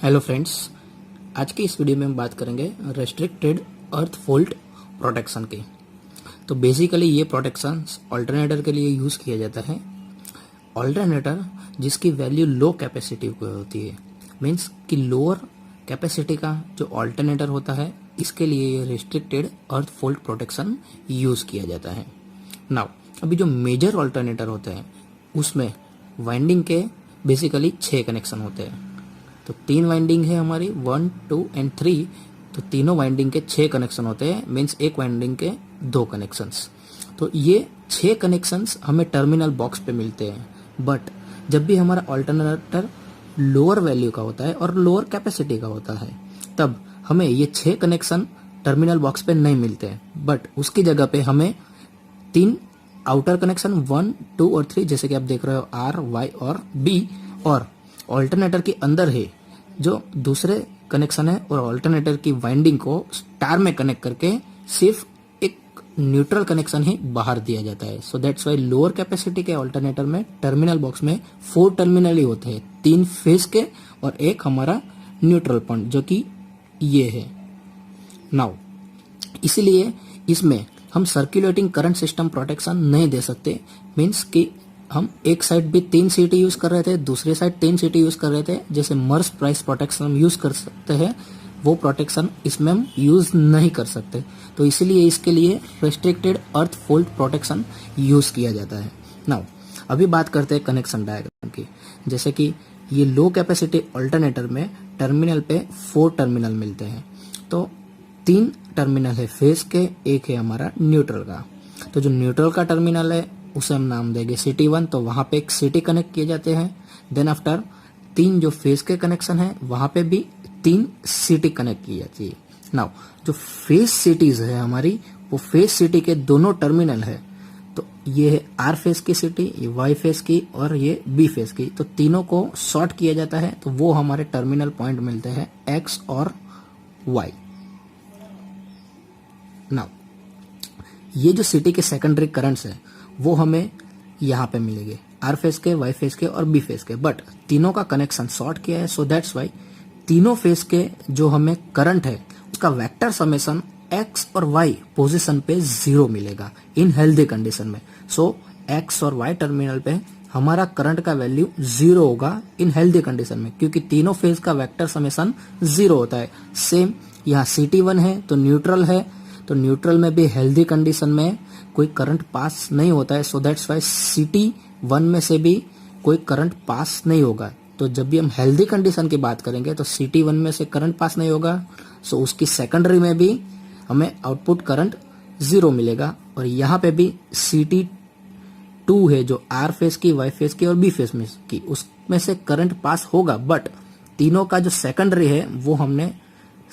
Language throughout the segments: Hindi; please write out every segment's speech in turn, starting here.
हेलो फ्रेंड्स, आज की इस वीडियो में हम बात करेंगे रेस्ट्रिक्टेड अर्थ फॉल्ट प्रोटेक्शन की। तो बेसिकली ये प्रोटेक्शन ऑल्टरनेटर के लिए यूज़ किया जाता है। ऑल्टरनेटर जिसकी वैल्यू लो कैपेसिटी की होती है, मीन्स कि लोअर कैपेसिटी का जो ऑल्टरनेटर होता है, इसके लिए ये रेस्ट्रिक्टेड अर्थ फॉल्ट प्रोटेक्शन यूज़ किया जाता है। नाउ अभी जो मेजर ऑल्टरनेटर होते हैं उसमें वाइंडिंग के बेसिकली 6 कनेक्शन होते हैं। तो 3 वाइंडिंग है हमारी 1, 2 एंड 3। तो तीनों वाइंडिंग के 6 कनेक्शन होते हैं, मीन्स एक वाइंडिंग के 2 कनेक्शंस। तो ये 6 कनेक्शंस हमें टर्मिनल बॉक्स पे मिलते हैं। बट जब भी हमारा ऑल्टरनेटर लोअर वैल्यू का होता है और लोअर कैपेसिटी का होता है, तब हमें ये 6 कनेक्शन टर्मिनल बॉक्स पे नहीं मिलते हैं। बट उसकी जगह पे हमें 3 आउटर कनेक्शन 1, 2 और 3, जैसे कि आप देख रहे हो R, Y और B, और ऑल्टरनेटर के अंदर है जो दूसरे कनेक्शन है, और ऑल्टरनेटर की वाइंडिंग को स्टार में कनेक्ट करके सिर्फ एक न्यूट्रल कनेक्शन ही बाहर दिया जाता है। So that's why lower capacity के ऑल्टरनेटर में टर्मिनल बॉक्स में 4 टर्मिनल ही होते हैं, 3 फेज के और एक हमारा न्यूट्रल पॉइंट जो कि ये है। नाउ इसलिए इसमें हम सर्कुलेटिंग करंट सिस्टम प्रोटेक्शन नहीं दे सकते। मीन्स कि हम एक साइड भी 3 सीटी यूज कर रहे थे, दूसरे साइड 3 सीटी यूज कर रहे थे, जैसे मर्स प्राइस प्रोटेक्शन हम यूज कर सकते हैं, वो प्रोटेक्शन इसमें हम यूज नहीं कर सकते। तो इसीलिए इसके लिए रेस्ट्रिक्टेड अर्थ फॉल्ट प्रोटेक्शन यूज किया जाता है। नाउ अभी बात करते हैं कनेक्शन डायग्राम की। जैसे कि ये लो कैपेसिटी ऑल्टरनेटर में टर्मिनल पे 4 टर्मिनल मिलते हैं। तो 3 टर्मिनल है फेज के, एक है हमारा न्यूट्रल का। तो जो न्यूट्रल का टर्मिनल है उसे हम नाम देंगे CT1। तो वहां पे एक सिटी कनेक्ट किए जाते हैं। देन आफ्टर 3 जो फेज के कनेक्शन है वहां पे भी 3 सिटी कनेक्ट की जाती है। नाउ जो फेज सिटीज है हमारी, वो फेज सिटी के दोनों टर्मिनल है। तो ये है R फेज की सिटी, ये Y फेज की और ये B फेज की। तो तीनों को शॉर्ट किया जाता है, तो वो हमारे टर्मिनल पॉइंट मिलते हैं X और Y। नाउ ये जो सिटी के सेकेंडरी करंट्स है वो हमें यहाँ पे मिलेंगे, R फेज के, Y फेज के और B फेज के। बट तीनों का कनेक्शन शॉर्ट किया है, सो दैट्स वाई तीनों फेज के जो हमें करंट है उसका वेक्टर समेशन X और Y पोजीशन पे 0 मिलेगा इन हेल्दी कंडीशन में। सो X और Y टर्मिनल पे हमारा करंट का वैल्यू 0 होगा इन हेल्दी कंडीशन में, क्योंकि तीनों फेज का वेक्टर समेशन 0 होता है। सेम यहाँ CT1 है तो न्यूट्रल है, तो न्यूट्रल में भी हेल्दी कंडीशन में कोई करंट पास नहीं होता है। सो दैट्स वाई CT1 में से भी कोई करंट पास नहीं होगा। तो जब भी हम हेल्दी कंडीशन की बात करेंगे तो CT1 में से करंट पास नहीं होगा, सो उसकी सेकेंडरी में भी हमें आउटपुट करंट 0 मिलेगा। और यहाँ पे भी CT2 है जो R फेज की, Y फेज की और B फेज में की, उसमें से करंट पास होगा। बट तीनों का जो सेकेंडरी है वो हमने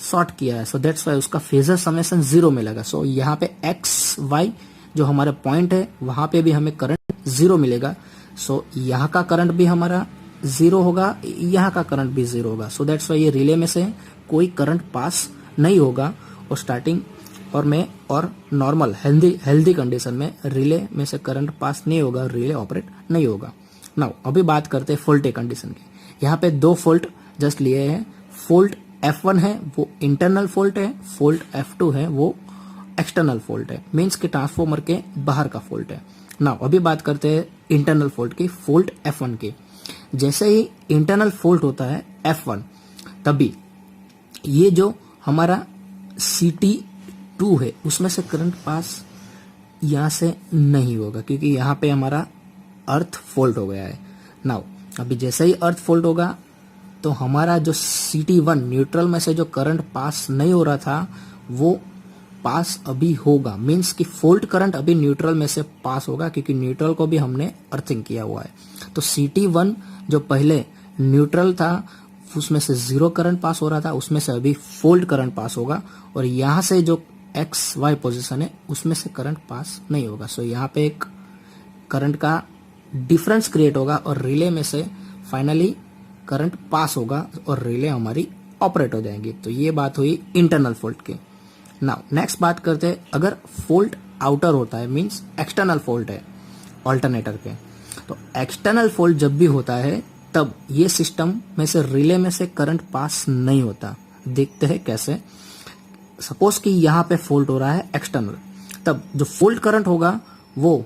शॉर्ट किया है, सो दैट्स वाई उसका फेजर समेशन 0 मिलेगा। सो यहाँ पे X, Y जो हमारा पॉइंट है वहां पे भी हमें करंट 0 मिलेगा। सो यहाँ का करंट भी हमारा 0 होगा, यहाँ का करंट भी 0 होगा। सो दैट्स वाई ये रिले में से कोई करंट पास नहीं होगा। और स्टार्टिंग और नॉर्मल हेल्दी कंडीशन में रिले में से करंट पास नहीं होगा, रिले ऑपरेट नहीं होगा। नाउ अभी बात करते हैं फॉल्टी कंडीशन की। यहाँ पे 2 फॉल्ट जस्ट लिए हैं। फॉल्ट F1 है वो इंटरनल फॉल्ट है, फॉल्ट F2 है वो एक्सटर्नल फॉल्ट है, मीन्स कि ट्रांसफॉर्मर के बाहर का फॉल्ट है। नाउ अभी बात करते हैं इंटरनल फॉल्ट की, फॉल्ट F1 की। जैसे ही इंटरनल फॉल्ट होता है F1, तभी ये जो हमारा CT2 है उसमें से करंट पास यहाँ से नहीं होगा, क्योंकि यहाँ पे हमारा अर्थ फॉल्ट हो गया है। नाउ अभी जैसे ही अर्थ फॉल्ट होगा तो हमारा जो CT1 न्यूट्रल में से जो करंट पास नहीं हो रहा था वो पास अभी होगा, मींस कि फॉल्ट करंट अभी न्यूट्रल में से पास होगा, क्योंकि न्यूट्रल को भी हमने अर्थिंग किया हुआ है। तो CT1 जो पहले न्यूट्रल था उसमें से 0 करंट पास हो रहा था, उसमें से अभी फॉल्ट करंट पास होगा। और यहाँ से जो XY पोजीशन है उसमें से करंट पास नहीं होगा। सो यहाँ पे एक करंट का डिफरेंस क्रिएट होगा और रिले में से फाइनली करंट पास होगा और रिले हमारी ऑपरेट हो जाएंगी। तो ये बात हुई इंटरनल फॉल्ट की। नाउ नेक्स्ट बात करते हैं, अगर फॉल्ट आउटर होता है, मींस एक्सटर्नल फॉल्ट है ऑल्टरनेटर के, तो एक्सटर्नल फॉल्ट जब भी होता है तब ये सिस्टम में से रिले में से करंट पास नहीं होता। देखते हैं कैसे। सपोज कि यहाँ पे फॉल्ट हो रहा है एक्सटर्नल, तब जो फॉल्ट करंट होगा वो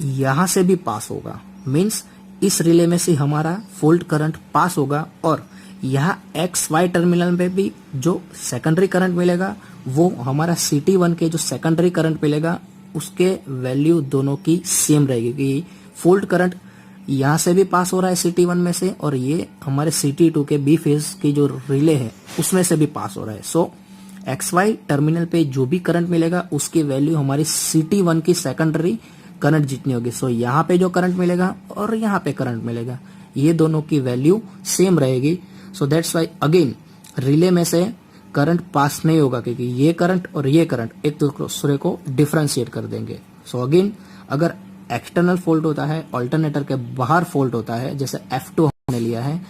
यहां से भी पास होगा, मींस इस रिले में से हमारा फॉल्ट करंट पास होगा और यहाँ XY टर्मिनल पे भी जो सेकेंडरी करंट मिलेगा वो हमारा CT1 के जो सेकेंडरी करंट मिलेगा उसके वैल्यू दोनों की सेम रहेगी कि फॉल्ट करंट यहाँ से भी पास हो रहा है CT1 में से और ये हमारे CT2 के B फेज की जो रिले है उसमें से भी पास हो रहा है। सो XY टर्मिनल पे जो भी करंट मिलेगा उसकी वैल्यू हमारी CT1 की सेकेंडरी करंट जितनी होगी। सो यहाँ पे जो करंट मिलेगा और यहाँ पे करंट मिलेगा ये दोनों की वैल्यू सेम रहेगी। So that's why again relay में से करंट पास नहीं होगा क्योंकि ये करंट और ये करंट एक दूसरे को डिफरेंशिएट कर देंगे। सो अगेन अगर एक्सटर्नल फॉल्ट होता है, अल्टरनेटर के बाहर फॉल्ट होता है, जैसे F2 हमने लिया है,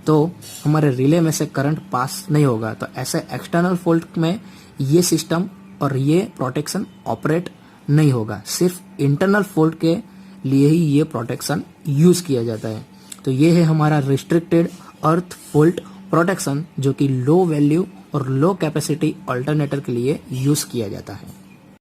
तो हमारे रिले में से करंट पास नहीं होगा। तो ऐसे एक्सटर्नल फॉल्ट में ये सिस्टम और ये प्रोटेक्शन ऑपरेट नहीं होगा, सिर्फ इंटरनल फॉल्ट के लिए ही ये प्रोटेक्शन यूज किया जाता है। तो ये है हमारा रिस्ट्रिक्टेड अर्थ फॉल्ट प्रोटेक्शन जो कि लो वैल्यू और लो कैपेसिटी अल्टरनेटर के लिए यूज किया जाता है।